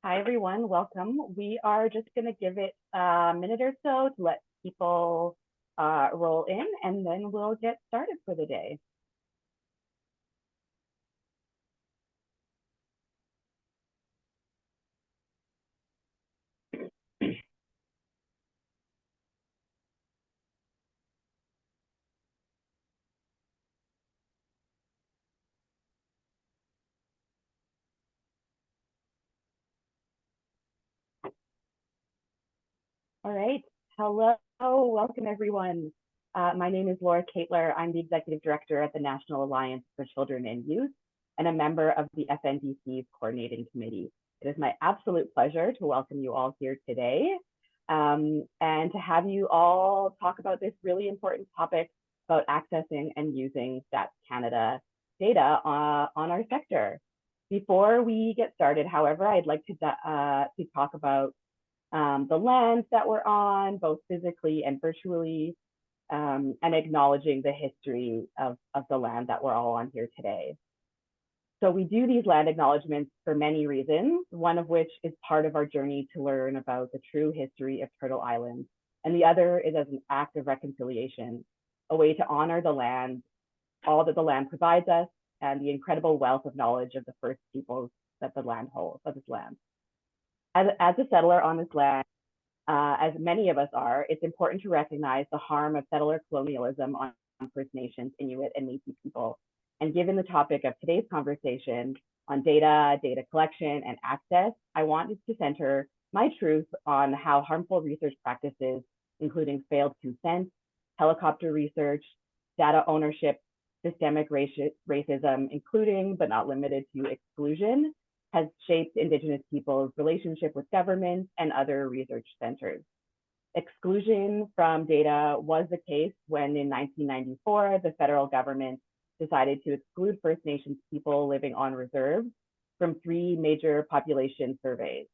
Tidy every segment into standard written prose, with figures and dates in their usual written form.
Hi, everyone. Welcome. We are just going to give it a minute or so to let people roll in, and then we'll get started for the day. All right. Hello. Welcome, everyone. My name is Laura Kathler. I'm the Executive Director at the National Alliance for Children and Youth and a member of the FNDC's Coordinating Committee. It is my absolute pleasure to welcome you all here today and to have you all talk about this really important topic about accessing and using Stats Canada data on our sector. Before we get started, however, I'd like to talk about the lands that we're on, both physically and virtually, and acknowledging the history of the land that we're all on here today. So we do these land acknowledgements for many reasons, one of which is part of our journey to learn about the true history of Turtle Island, and the other is as an act of reconciliation, a way to honor the land, all that the land provides us, and the incredible wealth of knowledge of the First Peoples that the land holds, of this land. As a settler on this land, as many of us are, it's important to recognize the harm of settler colonialism on First Nations, Inuit, and Métis people. And given the topic of today's conversation on data collection, and access, I wanted to center my truth on how harmful research practices, including failed consent, helicopter research, data ownership, systemic racism, including but not limited to exclusion, has shaped Indigenous people's relationship with government and other research centers. Exclusion from data was the case when in 1994, the federal government decided to exclude First Nations people living on reserves from 3 major population surveys.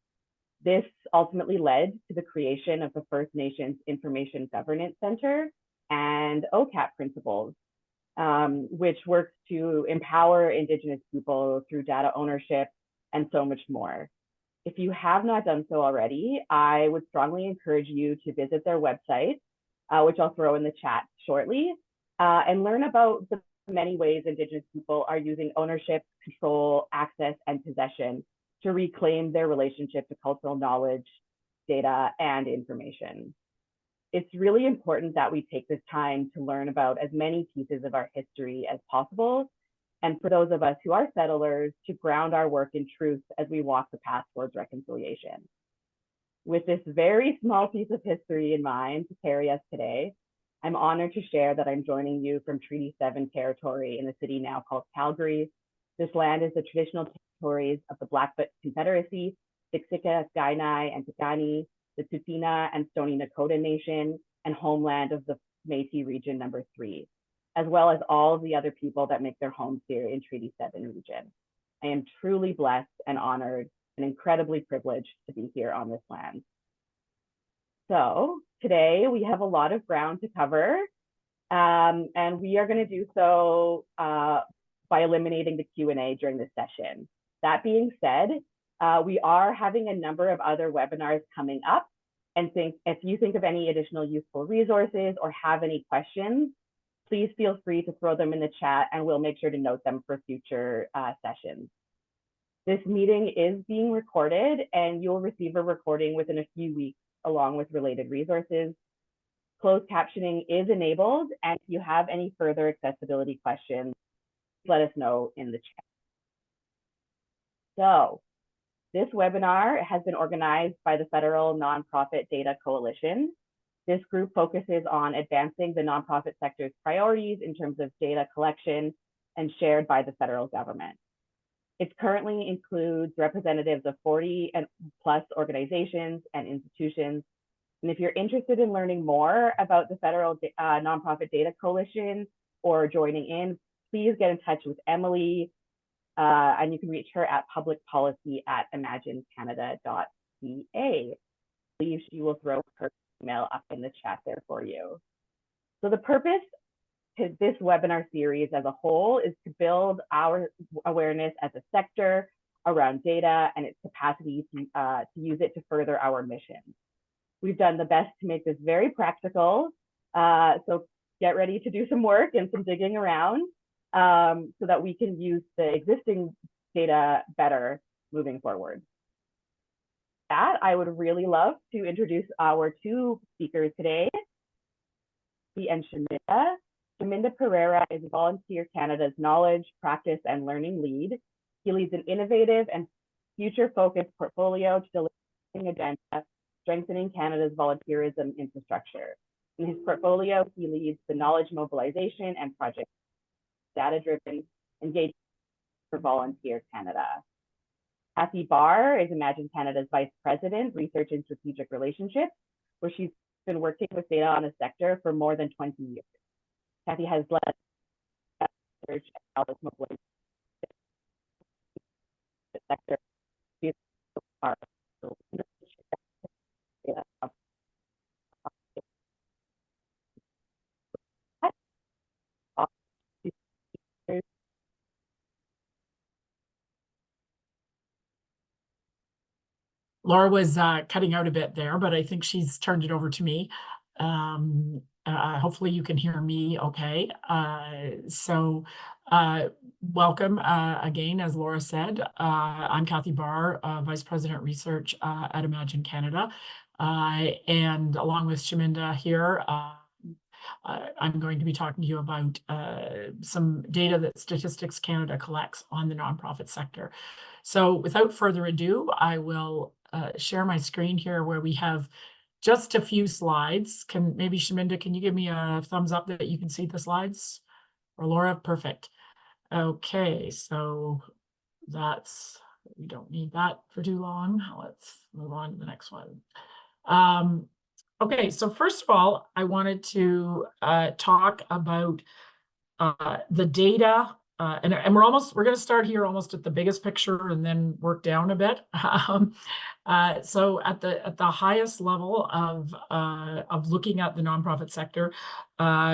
This ultimately led to the creation of the First Nations Information Governance Center and OCAP principles, which works to empower Indigenous people through data ownership and so much more. If you have not done so already, I would strongly encourage you to visit their website, which I'll throw in the chat shortly, and learn about the many ways Indigenous people are using ownership, control, access, and possession to reclaim their relationship to cultural knowledge, data, and information. It's really important that we take this time to learn about as many pieces of our history as possible, and for those of us who are settlers, to ground our work in truth as we walk the path towards reconciliation. With this very small piece of history in mind to carry us today, I'm honored to share that I'm joining you from Treaty 7 territory in the city now called Calgary. This land is the traditional territories of the Blackfoot Confederacy, Siksika, Kainai, and Piikani, the Tsuut'ina and Stoney Nakoda Nation, and homeland of the Métis Region number 3, as well as all of the other people that make their homes here in Treaty 7 region. I am truly blessed and honored and incredibly privileged to be here on this land. So today we have a lot of ground to cover, and we are going to do so by eliminating the Q&A during this session. That being said, we are having a number of other webinars coming up, and if you think of any additional useful resources or have any questions, please feel free to throw them in the chat and we'll make sure to note them for future sessions. This meeting is being recorded and you'll receive a recording within a few weeks along with related resources. Closed captioning is enabled, and if you have any further accessibility questions, let us know in the chat. So this webinar has been organized by the Federal Nonprofit Data Coalition. This group focuses on advancing the nonprofit sector's priorities in terms of data collection and shared by the federal government. It currently includes representatives of 40 and plus organizations and institutions. And if you're interested in learning more about the Federal Nonprofit Data Coalition or joining in, please get in touch with Emily, and you can reach her at publicpolicy@imaginecanada.ca. I believe she will throw her email up in the chat there for you. So the purpose to this webinar series as a whole is to build our awareness as a sector around data and its capacity to use it to further our mission. We've done the best to make this very practical, so get ready to do some work and some digging around so that we can use the existing data better moving forward. That I would really love to introduce our two speakers today, Cathy and Shaminda. Shaminda Perera is Volunteer Canada's Knowledge, Practice, and Learning Lead. He leads an innovative and future-focused portfolio to deliver an agenda, strengthening Canada's volunteerism infrastructure. In his portfolio, he leads the knowledge mobilization and project data-driven engagement for Volunteer Canada. Cathy Barr is Imagine Canada's Vice President, Research and Strategic Relationships, where she's been working with data on the sector for more than 20 years. Cathy has led research and knowledge mobilization sector. Laura was cutting out a bit there, but I think she's turned it over to me. Hopefully you can hear me okay. Welcome again, as Laura said. I'm Cathy Barr, Vice President Research at Imagine Canada. And along with Shaminda here, I'm going to be talking to you about some data that Statistics Canada collects on the nonprofit sector. So without further ado, I will share my screen here where we have just a few slides. Maybe Shaminda, can you give me a thumbs up that you can see the slides? Or Laura, perfect. Okay, so we don't need that for too long. Let's move on to the next one. Okay, so first of all, I wanted to talk about the data, and we're going to start here almost at the biggest picture and then work down a bit. So at the highest level of looking at the nonprofit sector,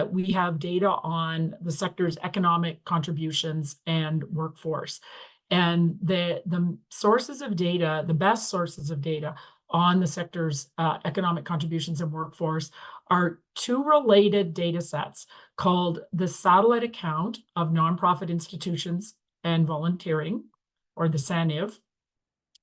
we have data on the sector's economic contributions and workforce. And the sources of data, the best sources of data on the sector's economic contributions and workforce are two related data sets called the Satellite Account of Nonprofit Institutions and Volunteering, or the SANIV,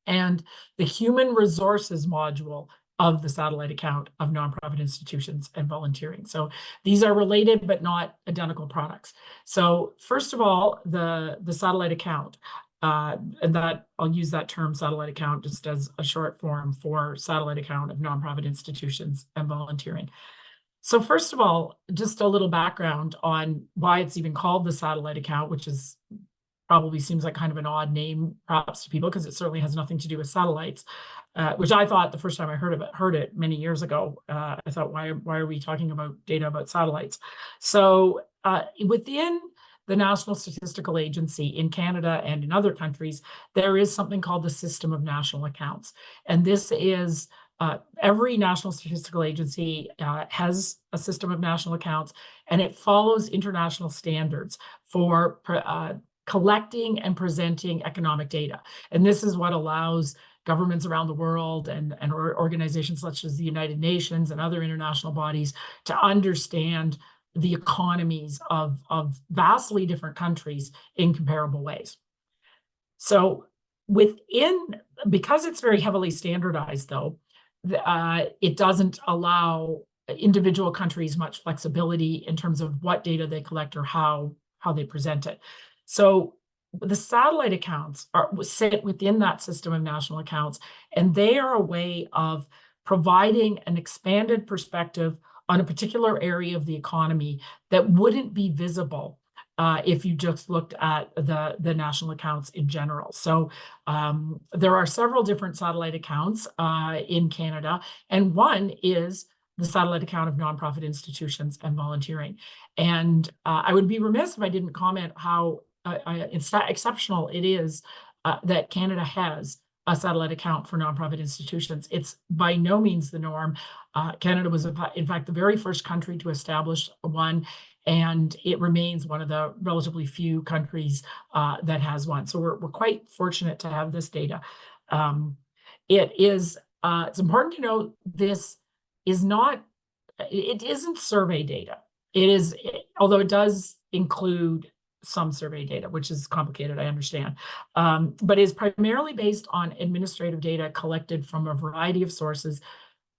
and the Human Resources module of the Satellite Account of Nonprofit Institutions and Volunteering. So these are related but not identical products. So first of all, the Satellite Account. And that I'll use that term satellite account just as a short form for Satellite Account of Nonprofit Institutions and Volunteering. So first of all, just a little background on why it's even called the satellite account, which is probably seems like kind of an odd name perhaps to people because it certainly has nothing to do with satellites, which I thought the first time I heard it many years ago. I thought, why are we talking about data about satellites? So within the National Statistical Agency in Canada and in other countries, there is something called the System of National Accounts. And this is every National Statistical Agency has a System of National Accounts, and it follows international standards for collecting and presenting economic data. And this is what allows governments around the world and organizations such as the United Nations and other international bodies to understand the economies of vastly different countries in comparable ways. So because it's very heavily standardized though, it doesn't allow individual countries much flexibility in terms of what data they collect or how they present it. So the satellite accounts sit within that System of National Accounts, and they are a way of providing an expanded perspective on a particular area of the economy that wouldn't be visible if you just looked at the national accounts in general. So there are several different satellite accounts in Canada, and one is the Satellite Account of Nonprofit Institutions and Volunteering. And I would be remiss if I didn't comment how exceptional it is that Canada has a satellite account for nonprofit institutions. It's by no means the norm. Canada was, in fact, the very first country to establish one, and it remains one of the relatively few countries that has one. So we're quite fortunate to have this data. It's important to note this is not, it isn't survey data. Although it does include some survey data, which is complicated, I understand, but is primarily based on administrative data collected from a variety of sources,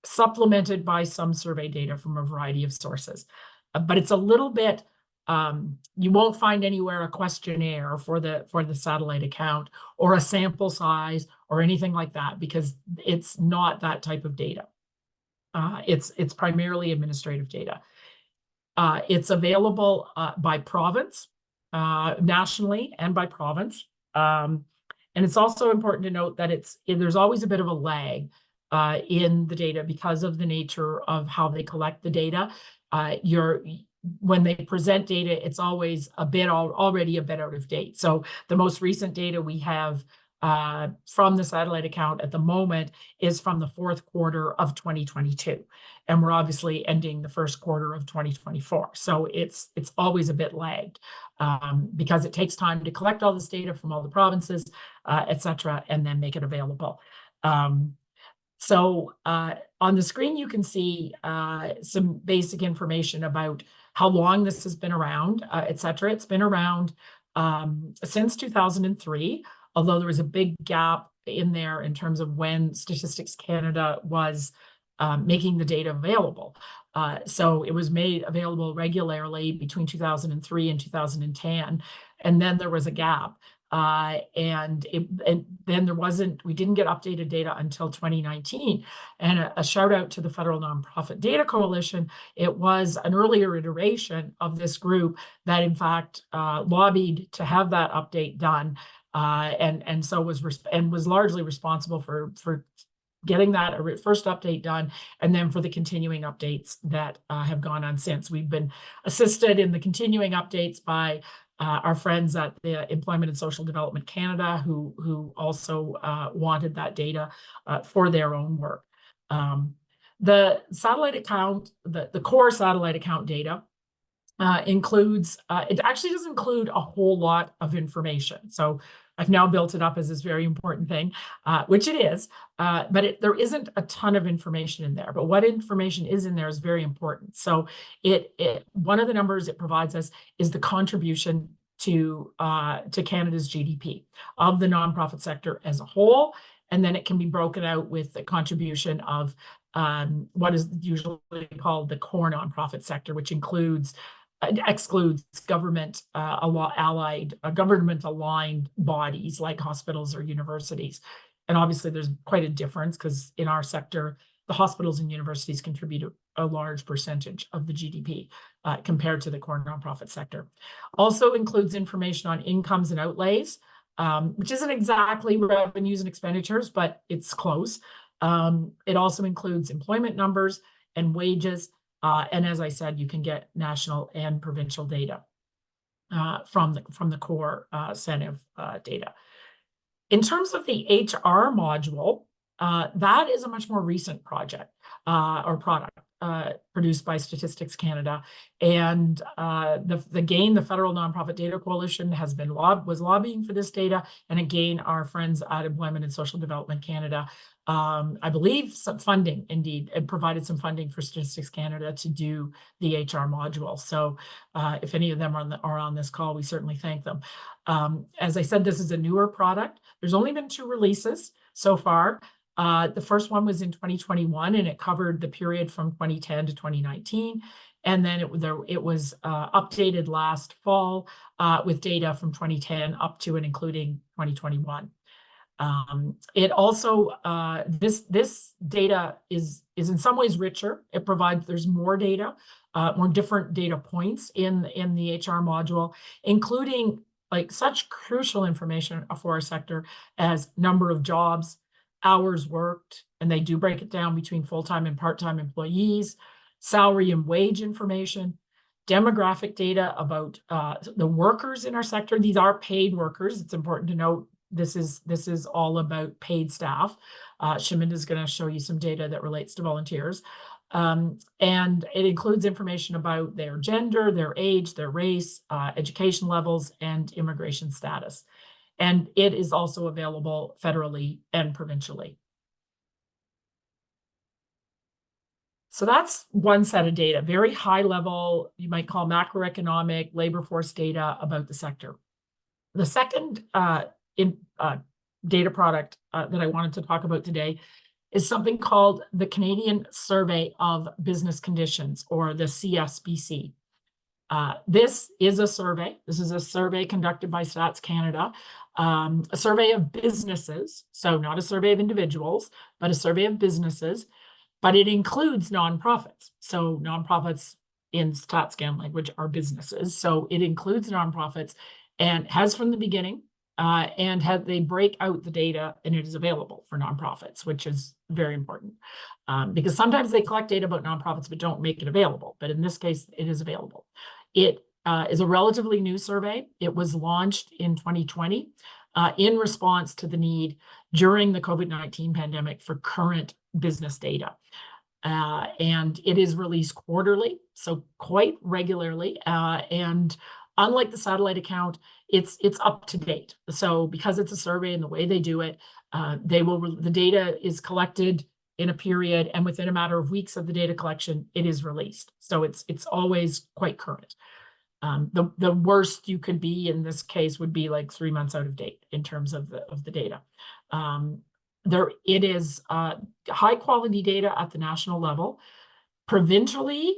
supplemented by some survey data from a variety of sources. But it's a little bit, you won't find anywhere a questionnaire for the satellite account or a sample size or anything like that, because it's not that type of data. It's primarily administrative data. It's available by province, nationally, and by province. And it's also important to note that there's always a bit of a lag in the data because of the nature of how they collect the data. When they present data, it's always already a bit out of date. So the most recent data we have from the satellite account at the moment is from the fourth quarter of 2022. And we're obviously ending the first quarter of 2024. So it's always a bit lagged because it takes time to collect all this data from all the provinces, et cetera, and then make it available. So on the screen, you can see some basic information about how long this has been around, et cetera. It's been around since 2003, although there was a big gap in there in terms of when Statistics Canada was making the data available. So it was made available regularly between 2003 and 2010, and then there was a gap. And then we didn't get updated data until 2019. And a shout out to the Federal Nonprofit Data Coalition. It was an earlier iteration of this group that in fact lobbied to have that update done, and so was largely responsible for getting that first update done, and then for the continuing updates that have gone on since. We've been assisted in the continuing updates by our friends at the Employment and Social Development Canada, who also wanted that data for their own work. The satellite account, the core satellite account data includes, it actually doesn't include a whole lot of information. So I've now built it up as this very important thing, which it is, but there isn't a ton of information in there. But what information is in there is very important. So one of the numbers it provides us is the contribution to Canada's GDP of the nonprofit sector as a whole, and then it can be broken out with the contribution of what is usually called the core nonprofit sector, which excludes government government-aligned bodies like hospitals or universities. And obviously there's quite a difference because in our sector, the hospitals and universities contribute a large percentage of the GDP compared to the core nonprofit sector. Also includes information on incomes and outlays, which isn't exactly revenues and expenditures, but it's close. It also includes employment numbers and wages. And as I said, you can get national and provincial data from the core set of data. In terms of the HR module, that is a much more recent project or product produced by Statistics Canada. And the Federal Nonprofit Data Coalition was lobbying for this data. And again, our friends at Employment and Social Development Canada, I believe some funding, indeed, and provided some funding for Statistics Canada to do the HR module. So if any of them are on this call, we certainly thank them. As I said, this is a newer product. There's only been 2 releases so far. The first one was in 2021, and it covered the period from 2010 to 2019. And then it was updated last fall with data from 2010 up to and including 2021. It also, this data is in some ways richer. There's more data, more different data points in the HR module, including like such crucial information for our sector as number of jobs, hours worked, and they do break it down between full-time and part-time employees, salary and wage information, demographic data about the workers in our sector. These are paid workers. It's important to note this is all about paid staff. Shaminda is going to show you some data that relates to volunteers. And it includes information about their gender, their age, their race, education levels, and immigration status. And it is also available federally and provincially. So that's one set of data, very high level, you might call macroeconomic labor force data about the sector. The second data product that I wanted to talk about today is something called the Canadian Survey of Business Conditions, or the CSBC. This is a survey. This is a survey conducted by Stats Canada, a survey of businesses. So not a survey of individuals, but a survey of businesses. But it includes nonprofits. So nonprofits in StatsCan language are businesses. So it includes nonprofits and has from the beginning, and they break out the data and it is available for nonprofits, which is very important, because sometimes they collect data about nonprofits but don't make it available. But in this case, it is available. It is a relatively new survey. It was launched in 2020 in response to the need during the COVID-19 pandemic for current business data. And it is released quarterly, so quite regularly. And unlike the satellite account, it's up to date. So because it's a survey and the way they do it, the data is collected in a period, and within a matter of weeks of the data collection, it is released. So it's always quite current. The worst you could be in this case would be like 3 months out of date in terms of the data. It is high quality data at the national level. Provincially,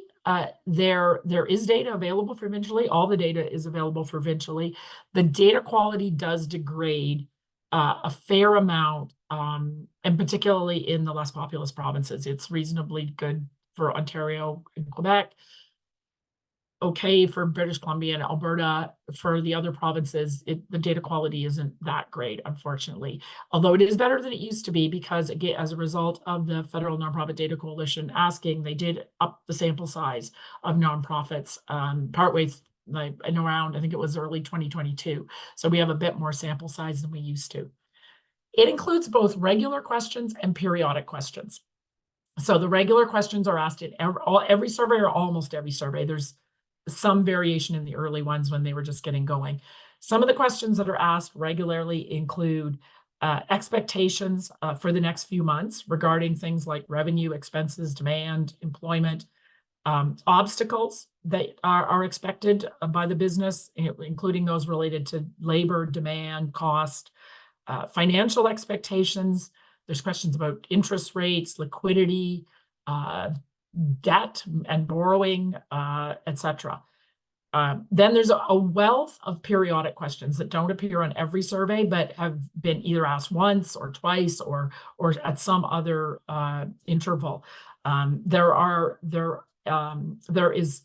there is data available provincially. All the data is available provincially. The data quality does degrade a fair amount, and particularly in the less populous provinces. It's reasonably good for Ontario and Quebec. Okay for British Columbia and Alberta. For the other provinces, the data quality isn't that great, unfortunately. Although it is better than it used to be, because again, as a result of the Federal Nonprofit Data Coalition asking, they did up the sample size of nonprofits partway and around, I think it was early 2022. So we have a bit more sample size than we used to. It includes both regular questions and periodic questions. So the regular questions are asked in every survey, or almost every survey. There's some variation in the early ones when they were just getting going. Some of the questions that are asked regularly include expectations for the next few months regarding things like revenue, expenses, demand, employment, obstacles that are expected by the business, including those related to labor, demand, cost, financial expectations. There's questions about interest rates, liquidity, debt and borrowing, etc. Then there's a wealth of periodic questions that don't appear on every survey, but have been either asked once or twice or at some other interval. There is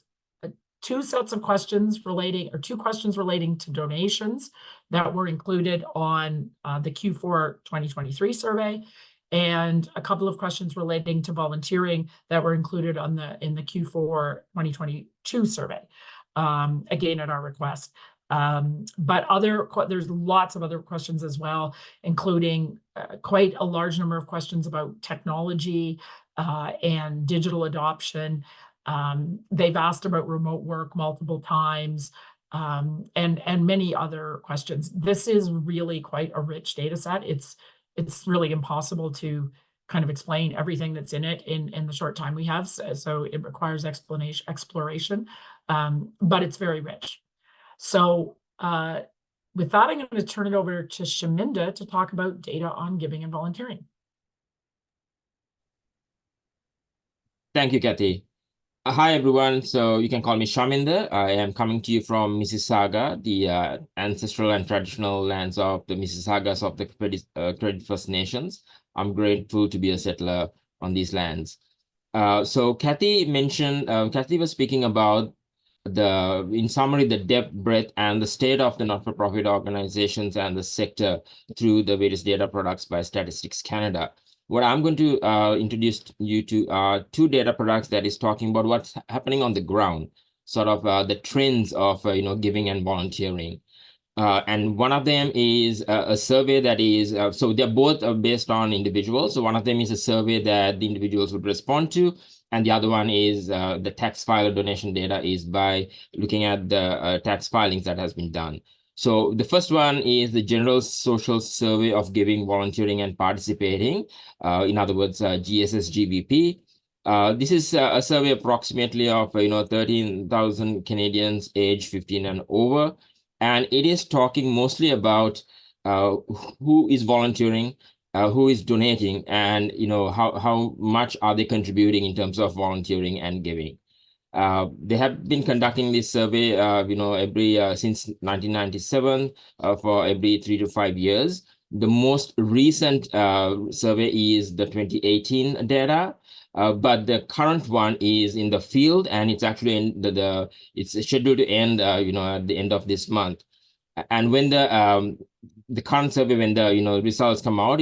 two questions relating to donations that were included on the Q4 2023 survey, and a couple of questions relating to volunteering that were included in the Q4 2022 survey, again at our request. But there's lots of other questions as well, including quite a large number of questions about technology and digital adoption. They've asked about remote work multiple times, and many other questions. This is really quite a rich data set. It's really impossible to kind of explain everything that's in it in the short time we have. So it requires exploration, but it's very rich. So with that, I'm going to turn it over to Shaminda to talk about data on giving and volunteering. Thank you, Cathy. Hi, everyone. So you can call me Shaminda. I am coming to you from Mississauga, the ancestral and traditional lands of the Mississaugas of the Credit First Nations. I'm grateful to be a settler on these lands. So Cathy was speaking about in summary, the depth, breadth, and the state of the not-for-profit organizations and the sector through the various data products by Statistics Canada. What I'm going to introduce you to are two data products that is talking about what's happening on the ground, sort of the trends of giving and volunteering. And one of them is a survey that is, so they're both based on individuals. So one of them is a survey that the individuals would respond to, And the other one is the tax filer donation data is by looking at the tax filings that has been done. So the first one is the General Social Survey of Giving, Volunteering, and Participating. In other words, GSS-GVP. This is a survey approximately of 13,000 Canadians aged 15 and over, and it is talking mostly about who is volunteering, who is donating, and how much are they contributing in terms of volunteering and giving. They have been conducting this survey, every since 1997 for every 3 to 5 years. The most recent survey is the 2018 data, but the current one is in the field, and it's actually in it's scheduled to end, at the end of this month. And when the current survey, when the results come out,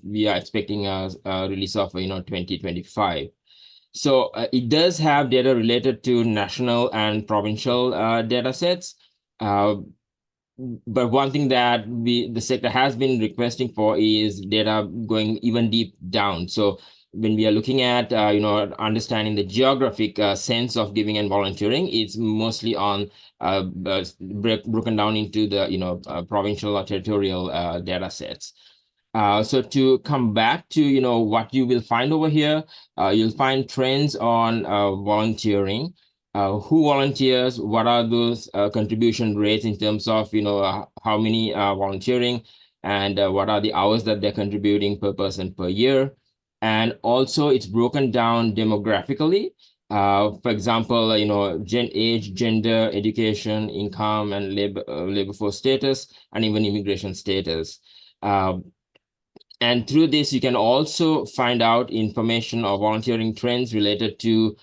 we are expecting a release of 2025. So it does have data related to national and provincial data sets. But one thing that the sector has been requesting for is data going even deep down. So when we are looking at understanding the geographic sense of giving and volunteering, it's mostly on broken down into the provincial or territorial data sets. So to come back to what you will find over here, you'll find trends on volunteering. Who volunteers? What are those contribution rates in terms of how many volunteering, and what are the hours that they're contributing per person per year? And also, it's broken down demographically. For example, age, gender, education, income, and labor force status, and even immigration status. And through this, you can also find out information or volunteering trends related to,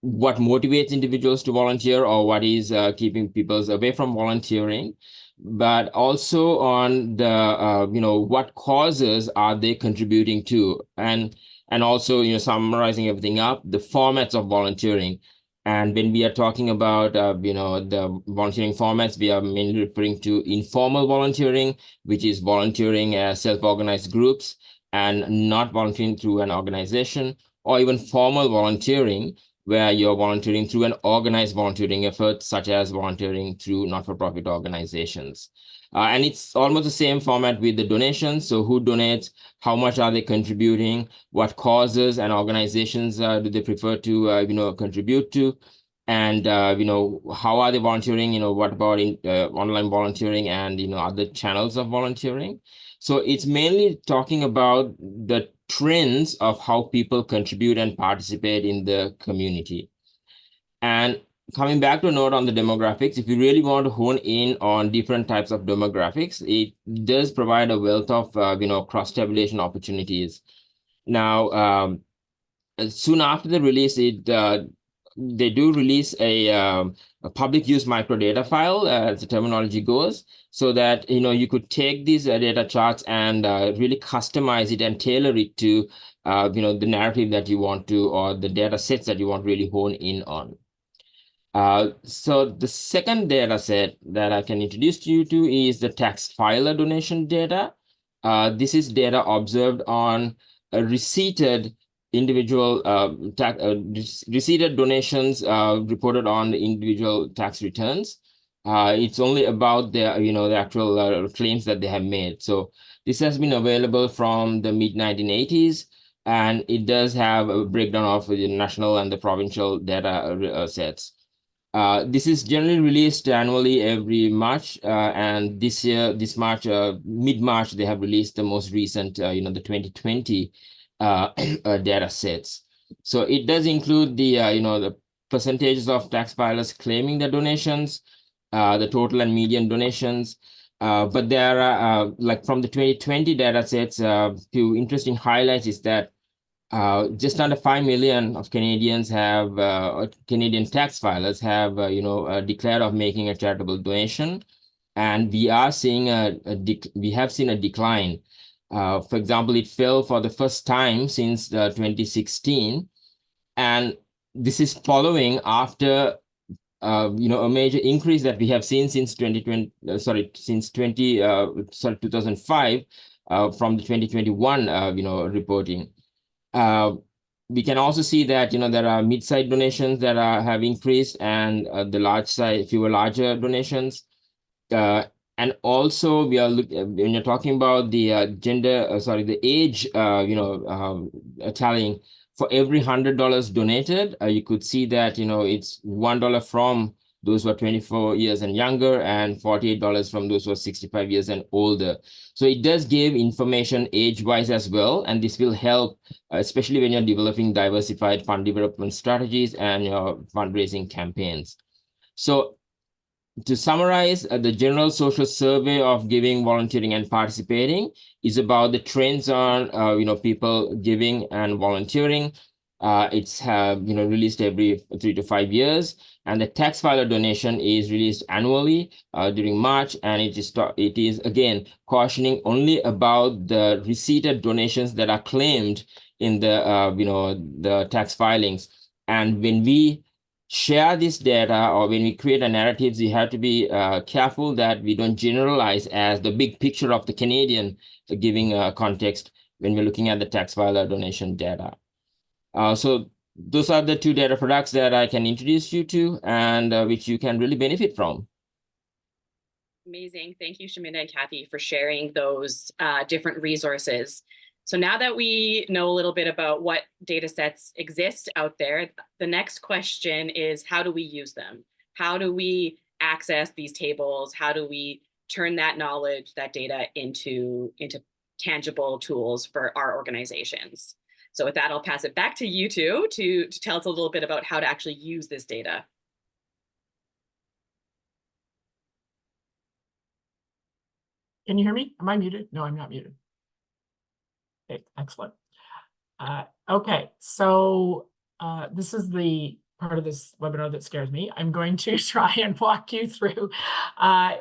what motivates individuals to volunteer, or what is keeping people away from volunteering, but also on the, what causes are they contributing to, and also, summarizing everything up, the formats of volunteering. And when we are talking about, the volunteering formats, we are mainly referring to informal volunteering, which is volunteering as self-organized groups and not volunteering through an organization, or even formal volunteering, where you're volunteering through an organized volunteering effort, such as volunteering through not-for-profit organizations. And it's almost the same format with the donations. So who donates, how much are they contributing, what causes and organizations do they prefer to contribute to, and how are they volunteering, what about online volunteering and other channels of volunteering. So it's mainly talking about the trends of how people contribute and participate in the community. And coming back to a note on the demographics, if you really want to hone in on different types of demographics, it does provide a wealth of cross-tabulation opportunities. Now, soon after the release, they do release a public use microdata file, as the terminology goes, so that you could take these data charts and really customize it and tailor it to the narrative that you want to, or the data sets that you want to really hone in on. So the second data set that I can introduce you to is the tax filer donation data. This is data observed on receipted individual receipted donations reported on the individual tax returns. It's only about the the actual claims that they have made. So this has been available from the mid-1980s, and it does have a breakdown of the national and the provincial data sets. This is generally released annually every March, and this year, March, mid-March, they have released the most recent, the 2020 data sets. So it does include the, the percentages of tax filers claiming their donations, the total and median donations. But there are, like from the 2020 data sets, few interesting highlights is that just under 5 million of Canadians have, Canadian tax filers have, declared of making a charitable donation, and we are seeing we have seen a decline. For example, it fell for the first time since 2016, and this is following after a major increase that we have seen since 2005 from the 2021 reporting. we can also see that, there are mid-sized donations that have increased, and the fewer larger donations. And also we are when you're talking about the the age, tallying, for every $100 donated, you could see that, it's $1 from those who are 24 years and younger, and $48 from those who are 65 years and older. So it does give information age-wise as well, and this will help, especially when you're developing diversified fund development strategies and your fundraising campaigns. So to summarize, the general social survey of giving, volunteering, and participating is about the trends on, people giving and volunteering. It's released every 3 to 5 years, and the tax filer donation is released annually during March, and it is again cautioning only about the receipted donations that are claimed in the tax filings. And when we share this data, or when we create a narrative, we have to be careful that we don't generalize as the big picture of the Canadian giving context when we're looking at the tax filer donation data. So those are the two data products that I can introduce you to, and which you can really benefit from. Amazing. Thank you, Shaminda and Cathy, for sharing those different resources. So now that we know a little bit about what data sets exist out there, the next question is, how do we use them? How do we access these tables? How do we turn that knowledge, that data into tangible tools for our organizations? So with that, I'll pass it back to you two to tell us a little bit about how to actually use this data. Can you hear me? Am I muted? No, I'm not muted. Okay, excellent. Okay, so this is the part of this webinar that scares me. I'm going to try and walk you through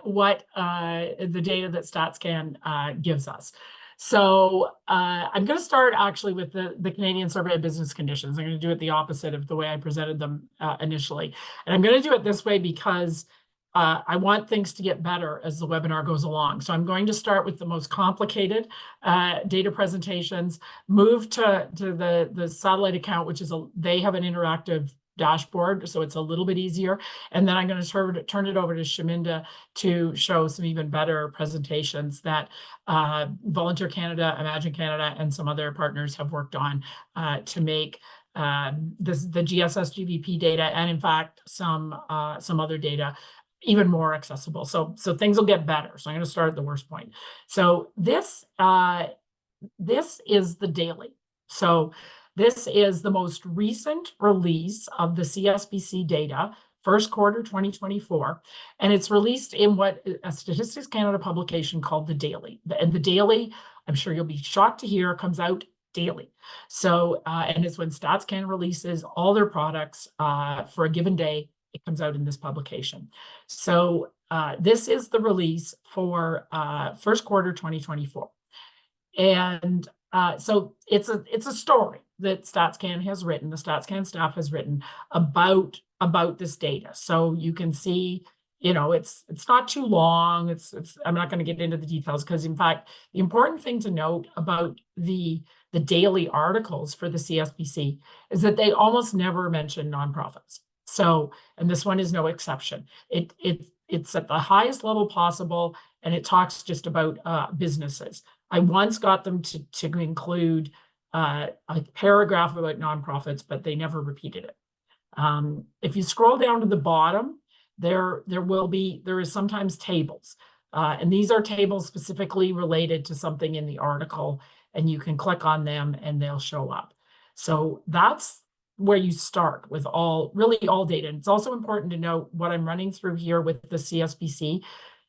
what the data that StatsCan gives us. So I'm going to start actually with the Canadian Survey of Business Conditions. I'm going to do it the opposite of the way I presented them initially. And I'm going to do it this way because I want things to get better as the webinar goes along. So I'm going to start with the most complicated data presentations, move to the satellite account, which is they have an interactive dashboard, so it's a little bit easier. And then I'm going to turn it over to Shaminda to show some even better presentations that Volunteer Canada, Imagine Canada, and some other partners have worked on to make the GSS GVP data, and in fact some other data, even more accessible. So things will get better. So I'm going to start at the worst point. So this is the daily. So this is the most recent release of the CSBC data, first quarter 2024, and it's released in what a Statistics Canada publication called the Daily. And the Daily, I'm sure you'll be shocked to hear, comes out daily. So and it's when StatsCan releases all their products for a given day. It comes out in this publication. So this is the release for first quarter 2024. And so it's a story that StatsCan has written, the StatsCan staff has written about this data. So you can see, it's not too long. I'm not going to get into the details because, in fact, the important thing to note about the daily articles for the CSBC is that they almost never mention nonprofits. So, and this one is no exception. It's at the highest level possible, and it talks just about businesses. I once got them to include a paragraph about nonprofits, but they never repeated it. If you scroll down to the bottom, there is sometimes tables, and these are tables specifically related to something in the article, and you can click on them and they'll show up. So that's where you start with all data. And it's also important to note what I'm running through here with the CSBC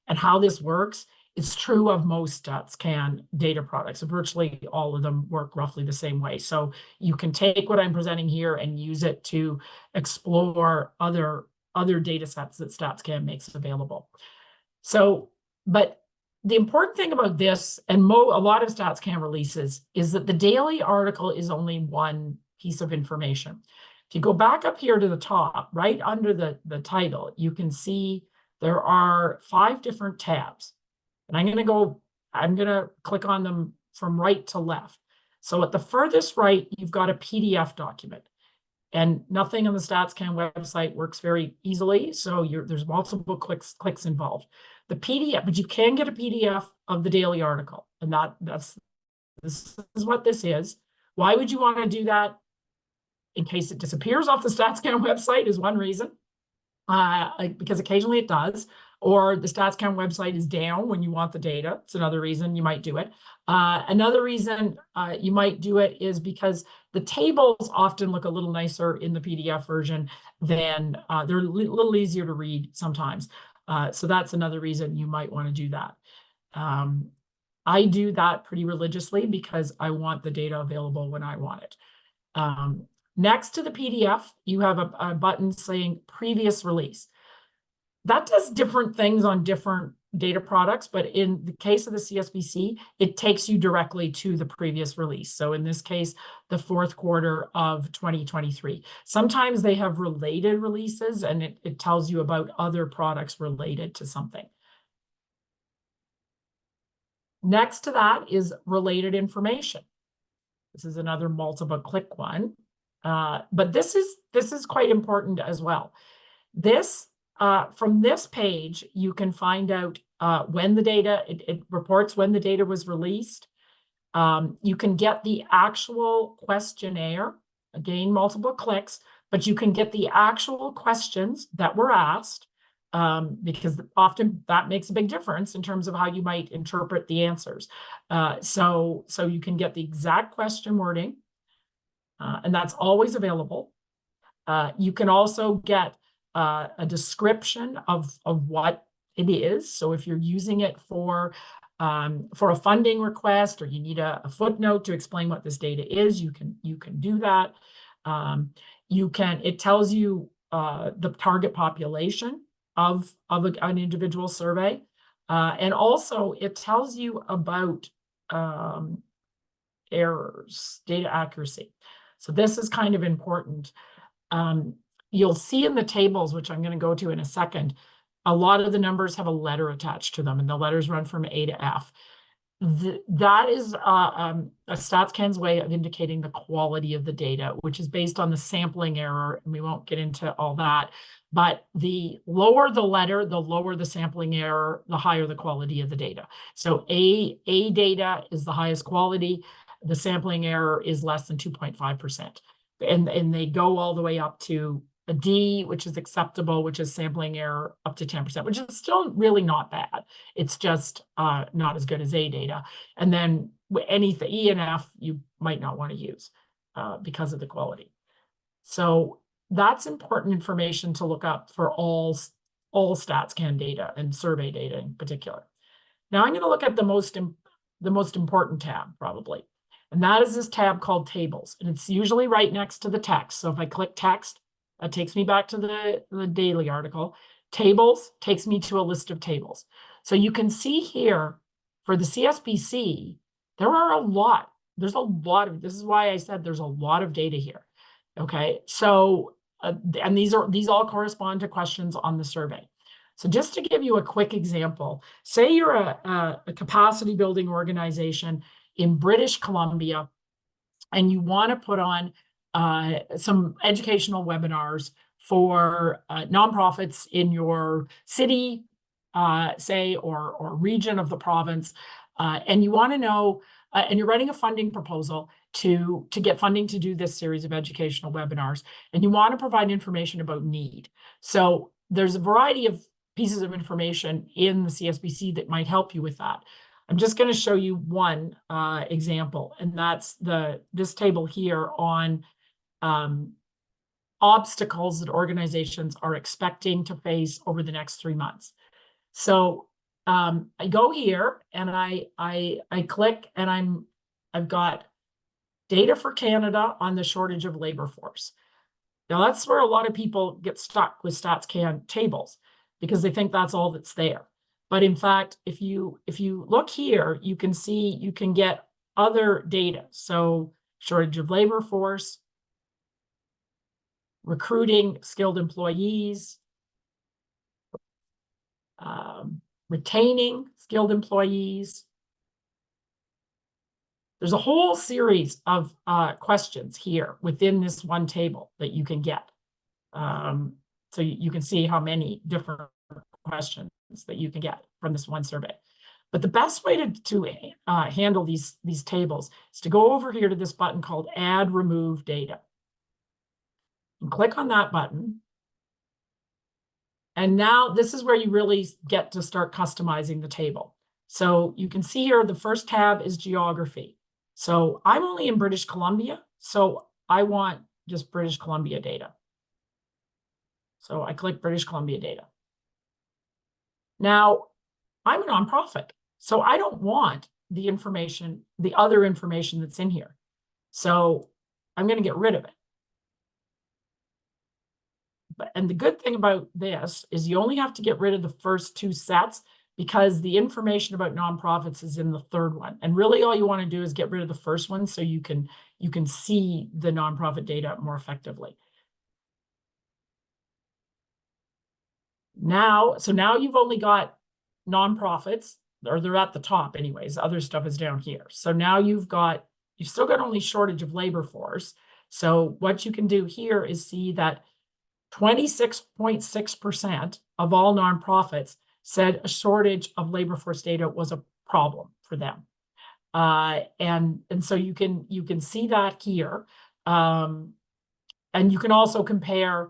and how this works. It's true of most StatsCan data products. Virtually all of them work roughly the same way. So you can take what I'm presenting here and use it to explore other data sets that StatsCan makes available. So, but the important thing about this, and a lot of StatsCan releases, is that the daily article is only one piece of information. If you go back up here to the top, right under the title, you can see there are 5 different tabs. And I'm going to click on them from right to left. So at the furthest right, you've got a PDF document. And nothing on the StatsCan website works very easily. So there's multiple clicks involved. The PDF, but you can get a PDF of the daily article. And this is what this is. Why would you want to do that? In case it disappears off the StatsCan website is one reason. Because occasionally it does, or the StatsCan website is down when you want the data. It's another reason you might do it. Another reason you might do it is because the tables often look a little nicer in the PDF version than they're a little easier to read sometimes. So that's another reason you might want to do that. I do that pretty religiously because I want the data available when I want it. Next to the PDF, you have a button saying previous release. That does different things on different data products, but in the case of the CSBC, it takes you directly to the previous release. So in this case, the fourth quarter of 2023. Sometimes they have related releases and it tells you about other products related to something. Next to that is related information. This is another multiple click one. But this is quite important as well. From this page, you can find out when the data, it reports when the data was released. You can get the actual questionnaire, again, multiple clicks, but you can get the actual questions that were asked, because often that makes a big difference in terms of how you might interpret the answers. So you can get the exact question wording. And that's always available. You can also get a description of what it is. So if you're using it for a funding request, or you need a footnote to explain what this data is, you can do that. It tells you the target population of an individual survey, and also it tells you about errors, data accuracy. So this is kind of important. You'll see in the tables, which I'm going to go to in a second, a lot of the numbers have a letter attached to them, and the letters run from A to F. That is a StatsCan's way of indicating the quality of the data, which is based on the sampling error, and we won't get into all that. But the lower the letter, the lower the sampling error, the higher the quality of the data. So A data is the highest quality. The sampling error is less than 2.5%. And they go all the way up to a D, which is acceptable, which is sampling error up to 10%, which is still really not bad. It's just not as good as A data. And then anything E and F, you might not want to use because of the quality. So that's important information to look up for all StatsCan data and survey data in particular. Now I'm going to look at the most important tab probably. And that is this tab called Tables. And it's usually right next to the text. So if I click text, that takes me back to the daily article. Tables takes me to a list of tables. So you can see here for the CSBC, there are a lot. There's a lot of, this is why I said there's a lot of data here. Okay, so, and these all correspond to questions on the survey. So just to give you a quick example, say you're a capacity building organization in British Columbia, and you want to put on some educational webinars for nonprofits in your city, say, or region of the province, and you want to know, and you're writing a funding proposal to get funding to do this series of educational webinars, and you want to provide information about need. So there's a variety of pieces of information in the CSBC that might help you with that. I'm just going to show you one example, and that's this table here on obstacles that organizations are expecting to face over the next 3 months. So I go here and I click, and I've got data for Canada on the shortage of labor force. Now that's where a lot of people get stuck with StatsCan tables because they think that's all that's there. But in fact, if you look here, you can see you can get other data. So shortage of labor force, recruiting skilled employees, retaining skilled employees, There's a whole series of questions here within this one table that you can get. So you can see how many different questions that you can get from this one survey. But the best way to handle these tables is to go over here to this button called Add Remove Data. And click on that button. And now this is where you really get to start customizing the table. So you can see here, the first tab is geography. So I'm only in British Columbia, so I want just British Columbia data. So I click British Columbia data. Now, I'm a nonprofit, so I don't want the information, the other information that's in here. So I'm going to get rid of it. And the good thing about this is you only have to get rid of the first two sets, because the information about nonprofits is in the third one. And really all you want to do is get rid of the first one so you can see the nonprofit data more effectively. Now you've only got nonprofits, or they're at the top anyways. Other stuff is down here. So now you've still got only shortage of labor force. So what you can do here is see that 26.6% of all nonprofits said a shortage of labor force data was a problem for them. And so you can see that here. And you can also compare,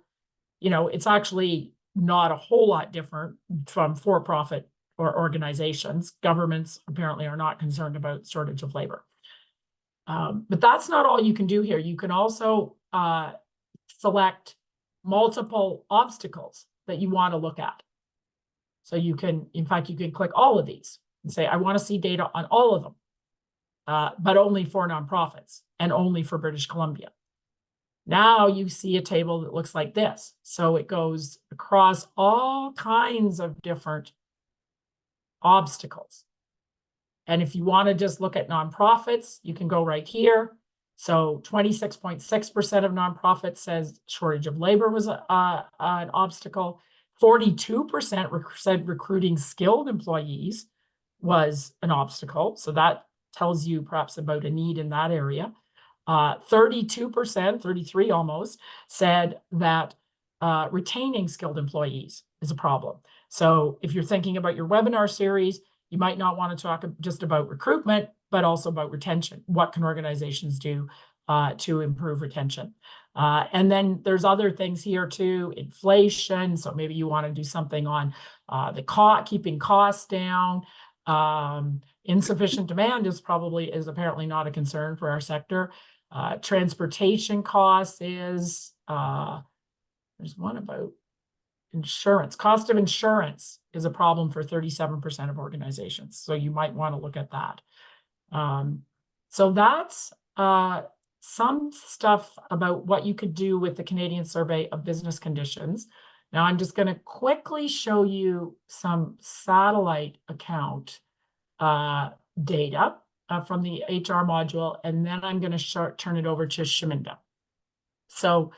it's actually not a whole lot different from for-profit or organizations. Governments apparently are not concerned about shortage of labor. But that's not all you can do here. You can also select multiple obstacles that you want to look at. So you can click all of these and say, I want to see data on all of them, but only for nonprofits and only for British Columbia. Now you see a table that looks like this. So it goes across all kinds of different obstacles. And if you want to just look at nonprofits, you can go right here. So 26.6% of nonprofits says shortage of labor was an obstacle. 42% said recruiting skilled employees was an obstacle. So that tells you perhaps about a need in that area. 32%, 33 almost, said that retaining skilled employees is a problem. So if you're thinking about your webinar series, you might not want to talk just about recruitment, but also about retention. What can organizations do to improve retention? And then there's other things here too, inflation. So maybe you want to do something on keeping costs down. Insufficient demand is apparently not a concern for our sector. Transportation costs is, there's one about insurance. Cost of insurance is a problem for 37% of organizations. So you might want to look at that. So that's some stuff about what you could do with the Canadian Survey of Business Conditions. Now I'm just going to quickly show you some satellite account data from the HR module, and then I'm going to turn it over to Shaminda. So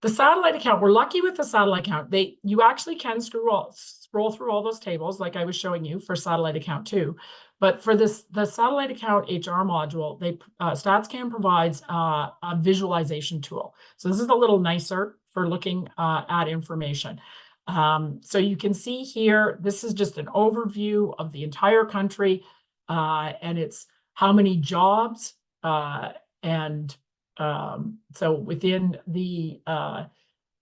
the satellite account, we're lucky with the satellite account. You actually can scroll through all those tables like I was showing you for satellite account too. But for the satellite account HR module, StatsCan provides a visualization tool. So this is a little nicer for looking at information. So you can see here, this is just an overview of the entire country, and it's how many jobs so within the,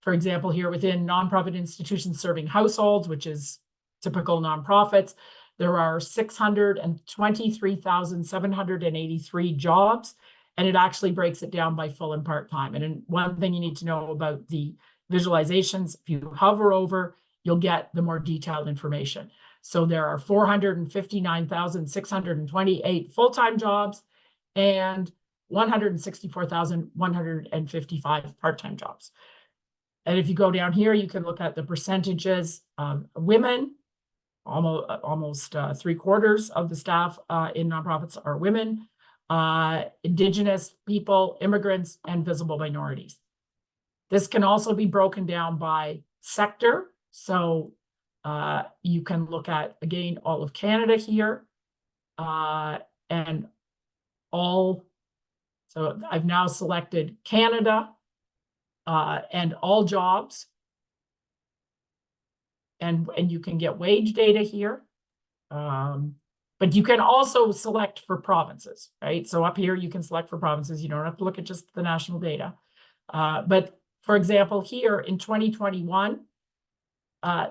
for example, here within nonprofit institutions serving households, which is typical nonprofits, there are 623,783 jobs, and it actually breaks it down by full and part-time. And one thing you need to know about the visualizations, if you hover over, you'll get the more detailed information. So there are 459,628 full-time jobs and 164,155 part-time jobs. And if you go down here, you can look at the percentages of women. Almost 3/4 of the staff in nonprofits are women, Indigenous people, immigrants, and visible minorities. This can also be broken down by sector. So you can look at, again, all of Canada here, and all, so I've now selected Canada and all jobs. And you can get wage data here. But you can also select for provinces, right? So up here, you can select for provinces. You don't have to look at just the national data. But for example, here in 2021,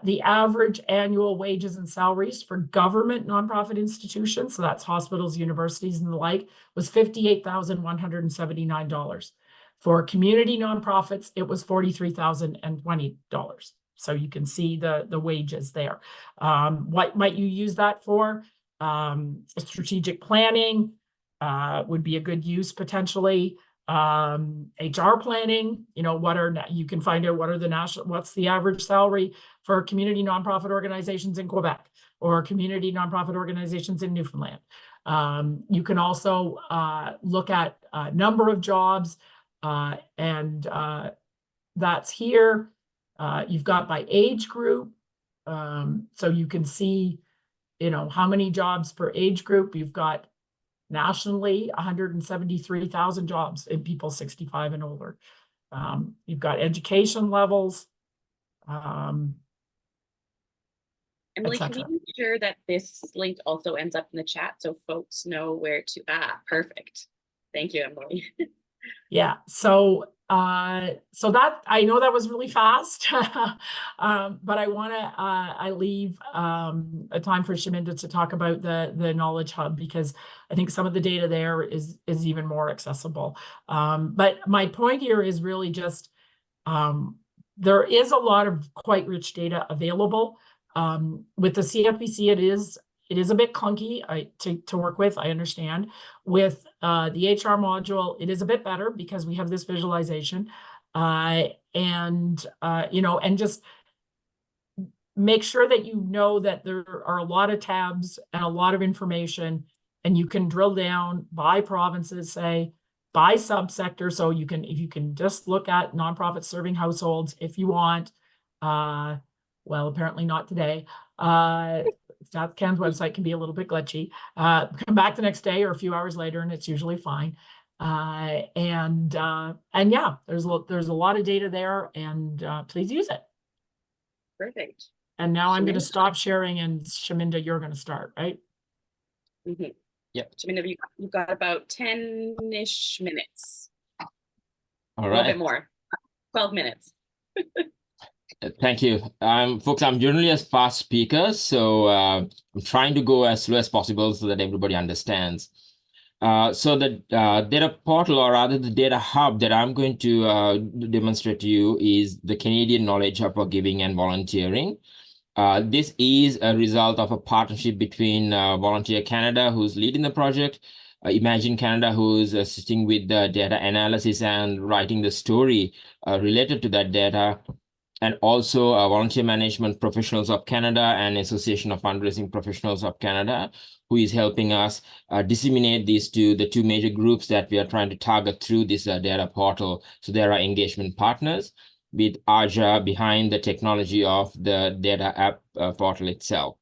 the average annual wages and salaries for government nonprofit institutions, so that's hospitals, universities, and the like, was $58,179. For community nonprofits, it was $43,020. So you can see the wages there. What might you use that for? Strategic planning would be a good use potentially. HR planning, you know, you can find out what's the average salary for community nonprofit organizations in Quebec or community nonprofit organizations in Newfoundland. You can also look at number of jobs, and that's here. You've got by age group, so you can see, you know, how many jobs per age group. You've got nationally 173,000 jobs in people 65 and older. You've got education levels. Emily, can we make sure that this link also ends up in the chat so folks know where to, perfect. Thank you, Emily. Yeah, so that, I know that was really fast, but I want to I leave a time for Shaminda to talk about the Knowledge Hub, because I think some of the data there is even more accessible. But my point here is really just there is a lot of quite rich data available. With the CFPC, it is a bit clunky to work with, I understand. With the HR module, it is a bit better because we have this visualization. And just make sure that you know that there are a lot of tabs and a lot of information, and you can drill down by provinces, say, by subsector. So if you can just look at nonprofit serving households if you want. Well, apparently not today. South Can's website can be a little bit glitchy. Come back the next day or a few hours later, and it's usually fine. And yeah, there's a lot of data there, and please use it. Perfect. And now I'm going to stop sharing, and Shaminda, you're going to start, right? Mm-hmm. Yep. Shaminda, you've got about 10-ish minutes. All right. A little bit more. 12 minutes. Thank you. Folks, I'm generally a fast speaker, so I'm trying to go as slow as possible so that everybody understands. So the data portal, or rather the data hub that I'm going to demonstrate to you, is the Canadian Knowledge Hub for Giving and Volunteering. This is a result of a partnership between Volunteer Canada, who's leading the project, Imagine Canada, who's assisting with the data analysis and writing the story related to that data, and also Volunteer Management Professionals of Canada and Association of Fundraising Professionals of Canada, who is helping us disseminate these to the two major groups that we are trying to target through this data portal. So there are engagement partners, with Aja behind the technology of the data app portal itself.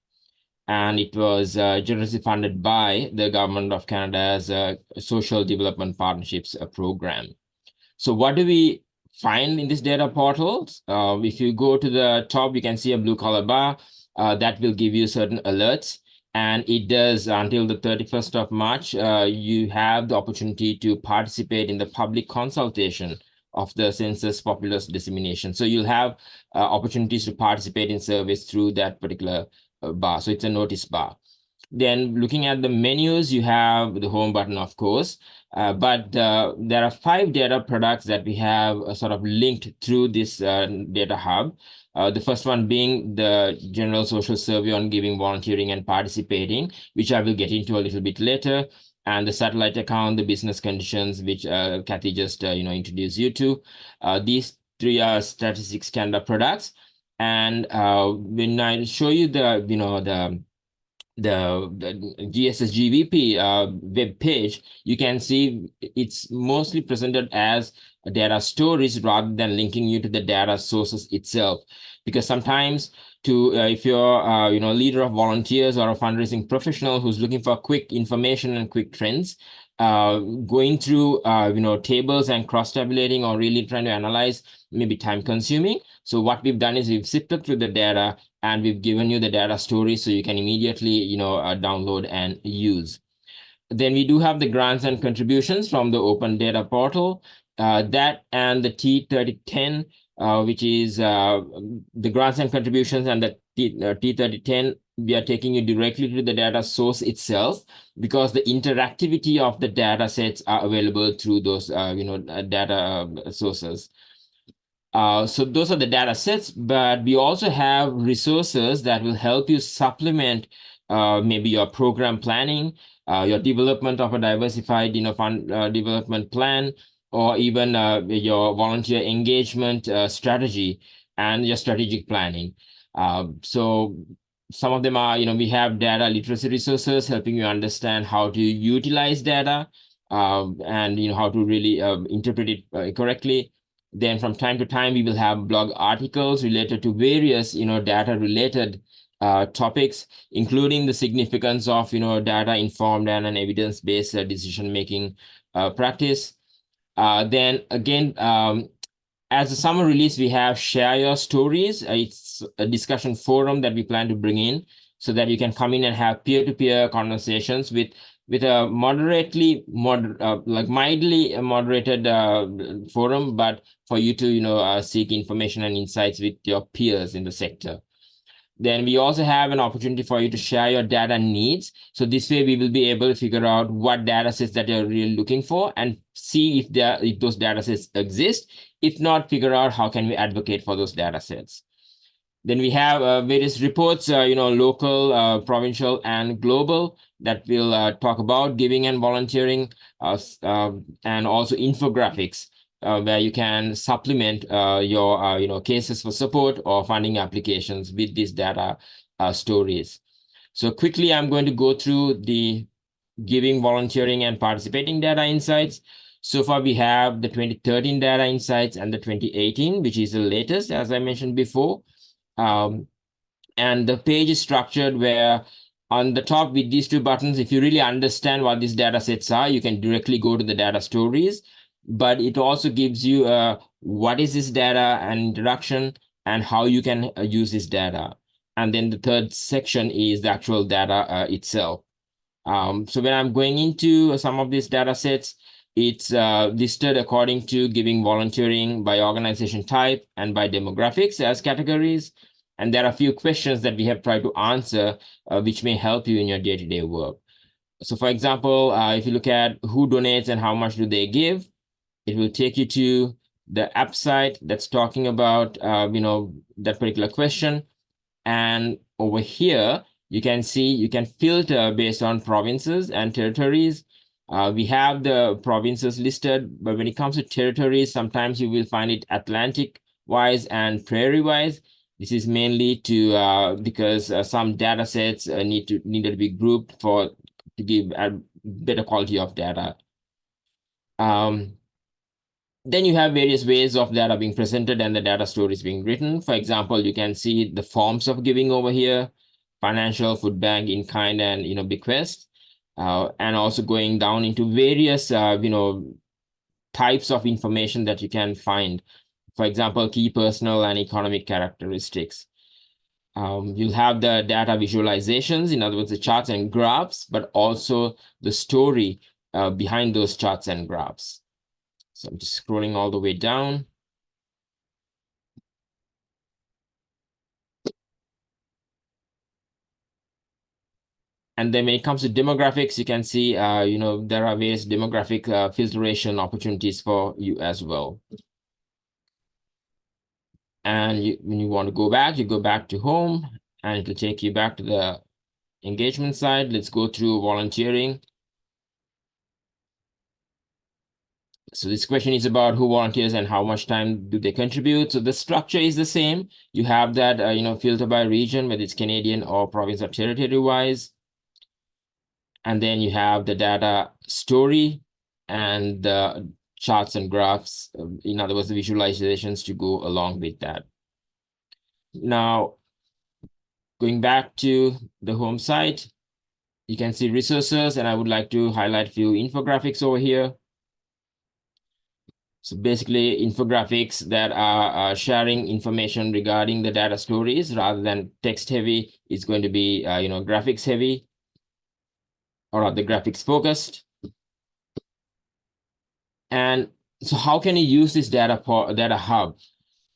And it was generously funded by the Government of Canada's Social Development Partnerships program. So what do we find in this data portal? If you go to the top, you can see a blue color bar that will give you certain alerts. And it does until the 31st of March, you have the opportunity to participate in the public consultation of the census populous dissemination. So you'll have opportunities to participate in surveys through that particular bar. So it's a notice bar. Then looking at the menus, you have the home button, of course, but there are 5 data products that we have sort of linked through this data hub. The first one being the General Social Survey on Giving, Volunteering, and Participating, which I will get into a little bit later, and the satellite account, the business conditions, which Cathy just introduced you to. These 3 are Statistics Canada products, and when I show you the GSSGVP web page, you can see it's mostly presented as data stories rather than linking you to the data sources itself, because sometimes to if you're a leader of volunteers or a fundraising professional who's looking for quick information and quick trends, going through tables and cross-tabulating or really trying to analyze may be time consuming. So what we've done is we've sifted through the data and we've given you the data story so you can immediately download and use. Then we do have the grants and contributions from the open data portal, that and the T3010, which is the grants and contributions, and the T3010, we are taking you directly to the data source itself because the interactivity of the data sets are available through those data sources. So those are the data sets, but we also have resources that will help you supplement maybe your program planning, your development of a diversified fund development plan, or even your volunteer engagement strategy and your strategic planning. So some of them are, we have data literacy resources helping you understand how to utilize data and how to really interpret it correctly. Then from time to time, we will have blog articles related to various, data-related topics, including the significance of, data-informed and an evidence-based decision-making practice. Then again, as a summer release, we have Share Your Stories. It's a discussion forum that we plan to bring in so that you can come in and have peer-to-peer conversations with a mildly moderated forum, but for you to seek information and insights with your peers in the sector. Then we also have an opportunity for you to share your data needs. So this way we will be able to figure out what data sets that you're really looking for and see if those data sets exist. If not, figure out how can we advocate for those data sets. Then we have various reports, local, provincial, and global that will talk about giving and volunteering, and also infographics where you can supplement your cases for support or funding applications with these data stories. So quickly, I'm going to go through the giving, volunteering, and participating data insights. So far, we have the 2013 data insights and the 2018, which is the latest, as I mentioned before. And the page is structured where on the top with these two buttons, if you really understand what these data sets are, you can directly go to the data stories. But it also gives you what is this data, an introduction, and how you can use this data. And then the third section is the actual data itself. So when I'm going into some of these data sets, it's listed according to giving, volunteering by organization type and by demographics as categories. And there are a few questions that we have tried to answer, which may help you in your day-to-day work. So for example, if you look at who donates and how much do they give, it will take you to the app site that's talking about, that particular question. And over here, you can see you can filter based on provinces and territories. We have the provinces listed, but when it comes to territories, sometimes you will find it Atlantic-wise and Prairie-wise. This is mainly to because some data sets needed to be grouped to give a better quality of data. Then you have various ways of data being presented and the data stories being written. For example, you can see the forms of giving over here: financial, food bank, in kind, and bequest, and also going down into various types of information that you can find. For example, key personal and economic characteristics. You'll have the data visualizations, in other words, the charts and graphs, but also the story behind those charts and graphs. So I'm just scrolling all the way down. And then when it comes to demographics, you can see, there are various demographic filtration opportunities for you as well. And when you want to go back, you go back to home, and it will take you back to the engagement side. Let's go through volunteering. So this question is about who volunteers and how much time do they contribute. So the structure is the same. You have that, filter by region, whether it's Canadian or province or territory wise. And then you have the data story and the charts and graphs, in other words, the visualizations to go along with that. Now, Going back to the home site, you can see resources, and I would like to highlight a few infographics over here. So basically infographics that are sharing information regarding the data stories rather than text heavy. It's going to be, graphics heavy or the graphics focused. And so how can you use this data hub?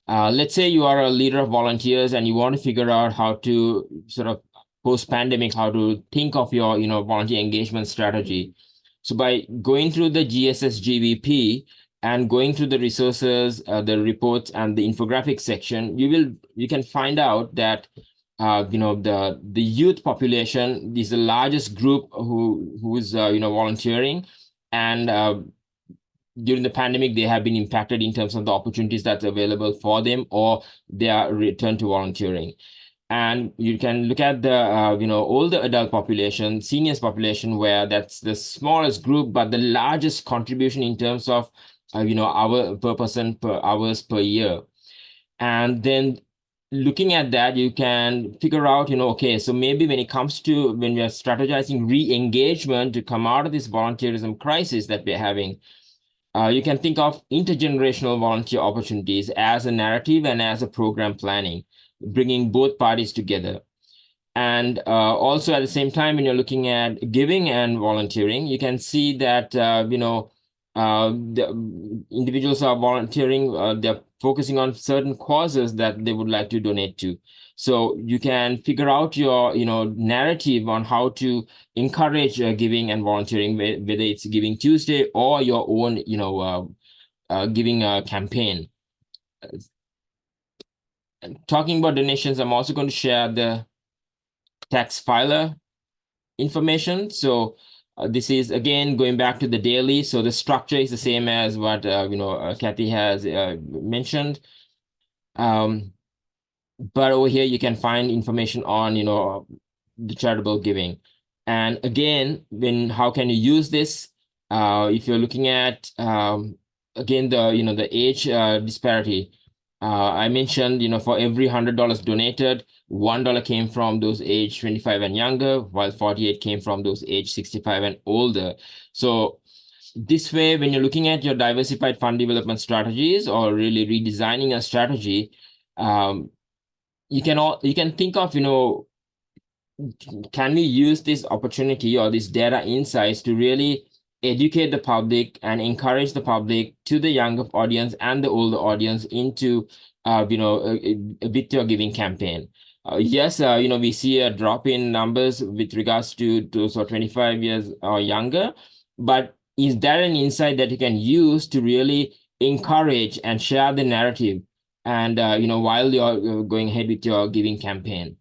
Let's say you are a leader of volunteers and you want to figure out how to sort of post-pandemic, how to think of your, volunteer engagement strategy. So by going through the GSS GVP and going through the resources, the reports, and the infographics section, you can find out that the youth population is the largest group who's volunteering, and during the pandemic they have been impacted in terms of the opportunities that's available for them, or their return to volunteering. And you can look at the older adult population, seniors population, where that's the smallest group but the largest contribution in terms of hour per person per hours per year. And then looking at that, you can figure out, okay, so maybe when it comes to when we are strategizing re-engagement to come out of this volunteerism crisis that we're having, you can think of intergenerational volunteer opportunities as a narrative and as a program planning, bringing both parties together. And also at the same time, when you're looking at giving and volunteering, you can see that, the individuals are volunteering, they're focusing on certain causes that they would like to donate to. So you can figure out your, narrative on how to encourage giving and volunteering, whether it's Giving Tuesday or your own, giving campaign. Talking about donations, I'm also going to share the tax filer information. So this is again going back to the daily. So the structure is the same as what Cathy has mentioned. But over here you can find information on the charitable giving. And again, how can you use this? If you're looking at again the age disparity. I mentioned, for every $100 donated, $1 came from those age 25 and younger, while 48 came from those age 65 and older. So this way, when you're looking at your diversified fund development strategies or really redesigning a strategy, you can think of, can we use this opportunity or this data insights to really educate the public and encourage the public, to the younger audience and the older audience, into a with your giving campaign. Yes, we see a drop in numbers with regards to those who are 25 years or younger, but is that an insight that you can use to really encourage and share the narrative, and while you're going ahead with your giving campaign?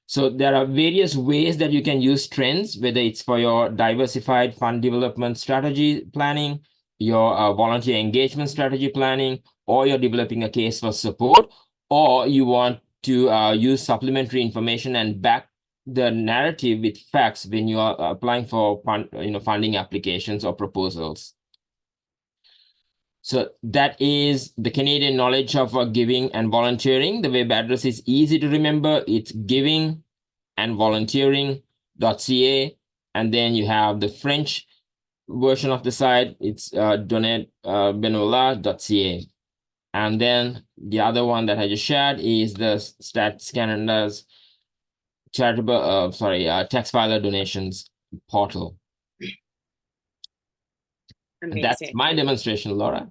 So there are various ways that you can use trends, whether it's for your diversified fund development strategy planning, your volunteer engagement strategy planning, or you're developing a case for support, or you want to use supplementary information and back the narrative with facts when you are applying for funding applications or proposals. So that is the Canadian knowledge of giving and volunteering. The web address is easy to remember. It's giving and volunteering.ca. And then you have the French version of the site. It's donatebenola.ca. And then the other one that I just shared is the Stats Canada's charitable, tax filer donations portal. Amazing. And that's my demonstration, Laura.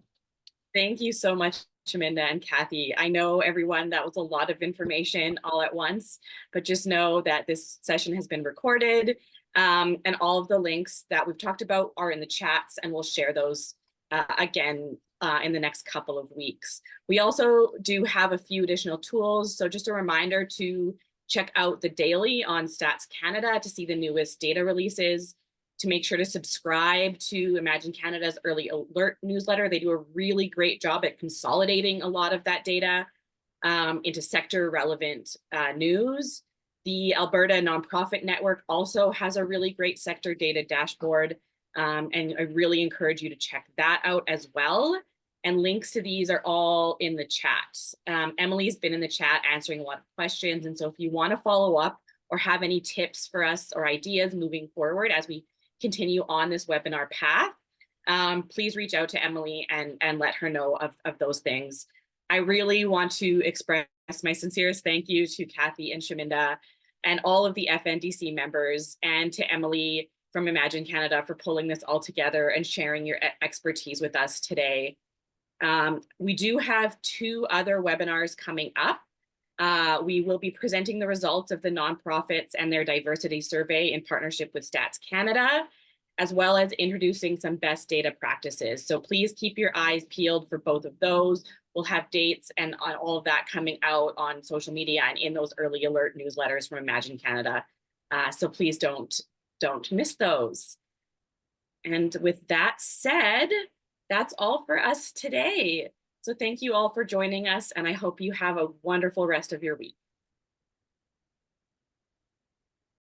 Thank you so much, Shaminda and Cathy. I know everyone, that was a lot of information all at once, but just know that this session has been recorded, and all of the links that we've talked about are in the chats, and we'll share those again in the next couple of weeks. We also do have a few additional tools. So just a reminder to check out the daily on Stats Canada to see the newest data releases, to make sure to subscribe to Imagine Canada's early alert newsletter. They do a really great job at consolidating a lot of that data into sector relevant news. The Alberta Nonprofit Network also has a really great sector data dashboard, and I really encourage you to check that out as well. and links to these are all in the chat. Emily's been in the chat answering a lot of questions, and so if you want to follow up or have any tips for us or ideas moving forward as we continue on this webinar path, please reach out to Emily and let her know of those things. I really want to express my sincerest thank you to Cathy and Shaminda and all of the FNDC members, and to Emily from Imagine Canada for pulling this all together and sharing your expertise with us today. We do have 2 other webinars coming up. We will be presenting the results of the nonprofits and their diversity survey in partnership with Stats Canada, as well as introducing some best data practices. So please keep your eyes peeled for both of those. We'll have dates and all of that coming out on social media and in those early alert newsletters from Imagine Canada. So please don't miss those. And with that said, that's all for us today. So thank you all for joining us, and I hope you have a wonderful rest of your week.